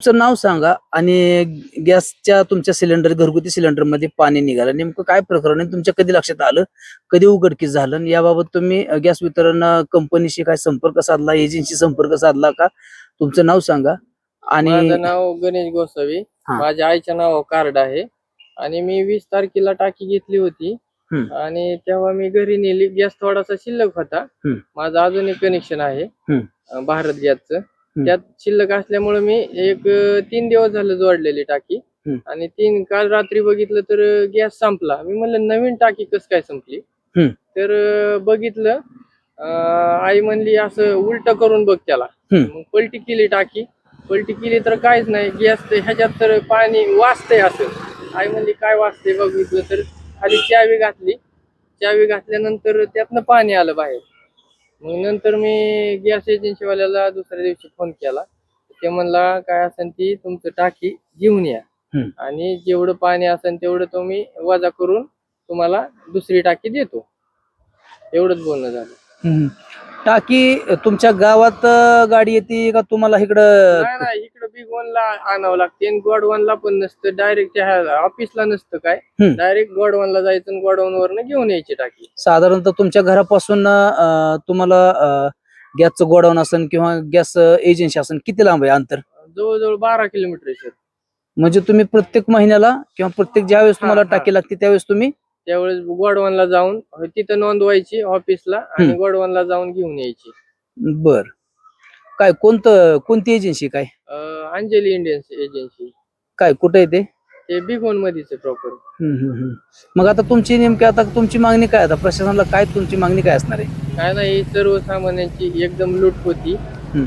तुमचं नाव सांगा आणि गॅसच्या तुमच्या सिलेंडर घरगुती सिलेंडर मध्ये पाणी निघालं, नेमकं काय प्रकरण आहे? तुमच्या कधी लक्षात आलं, कधी उघडकीस झालं आणि याबाबत तुम्ही गॅस वितरण कंपनीशी काय संपर्क साधला, एजन्सी संपर्क साधला का? तुमचं नाव सांगा. आणि माझं नाव गणेश गोसावी. हा. माझ्या आईच्या नावावर कार्ड आहे आणि मी 20 तारखेला टाकी घेतली होती हम्म. आणि तेव्हा मी घरी नेली. गॅस थोडासा शिल्लक होता. माझं अजून एक कनेक्शन आहे भारत गॅसचं. त्यात शिल्लक असल्यामुळे मी एक 3 दिवस झालं जोडलेली टाकी आणि काल रात्री बघितलं तर गॅस संपला. मी म्हणलं नवीन टाकी कस काय संपली? तर बघितलं, आई म्हणली असं उलट करून बघ त्याला. मग पलटी केली टाकी. पलटी केली तर काहीच नाही, गॅस ह्याच्यात तर पाणी वाजतंय असं. आई म्हणली काय वाजतंय? बघितलं तर खाली चावी घातली. चावी घातल्यानंतर त्यातनं पाणी आलं बाहेर. मग नंतर मी गॅस एजन्सीवाल्याला दुसऱ्या दिवशी फोन केला. ते म्हणला काय असेल ती तुमचं टाकी घेऊन या आणि जेवढं पाणी असेल तेवढं तुम्ही वजा करून तुम्हाला दुसरी टाकी देतो. एवढंच बोलणं झालं. टाकी तुमच्या गावात गाडी येते का तुम्हाला इकडं? नाही, इकडं बिगवनला आणावं लागते आणि गोडवनला पण नसतं. डायरेक्ट ऑफिसला नसतं काय, डायरेक्ट गोडवनला जायचं आणि गोडवून वरनं घेऊन यायची टाकी. साधारणतः तुमच्या घरापासून तुम्हाला गॅसचं गोडाऊन असेल किंवा गॅस एजन्सी असेल किती लांब आहे अंतर? जवळजवळ 12 किलोमीटर आहे. म्हणजे तुम्ही प्रत्येक महिन्याला किंवा प्रत्येक ज्यावेळेस तुम्हाला टाकी लागते त्यावेळेस तुम्ही त्यावेळेस गोडवनला जाऊन तिथं नोंदवायची ऑफिसला आणि गोडवनला जाऊन घेऊन यायची. बर. काय कोणती एजन्सी? काय अंजली इंडियन एजन्सी. काय कुठे आहे ते बिगोन मध्येच प्रॉपर. मग आता तुमची नेमकी आता तुमची मागणी काय? आता प्रशासनाला काय तुमची मागणी काय असणार आहे? काय नाही, सर्वसामान्यांची एकदम लूट होती.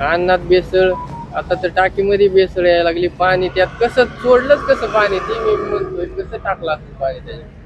अन्नात बेसळ, आता तर टाकीमध्ये बेसळ यायला लागली. पाणी त्यात कसं सोडलंच कसं पाणी ते मी म्हणतोय, कसं टाकलं असतं पाणी त्याच्यात?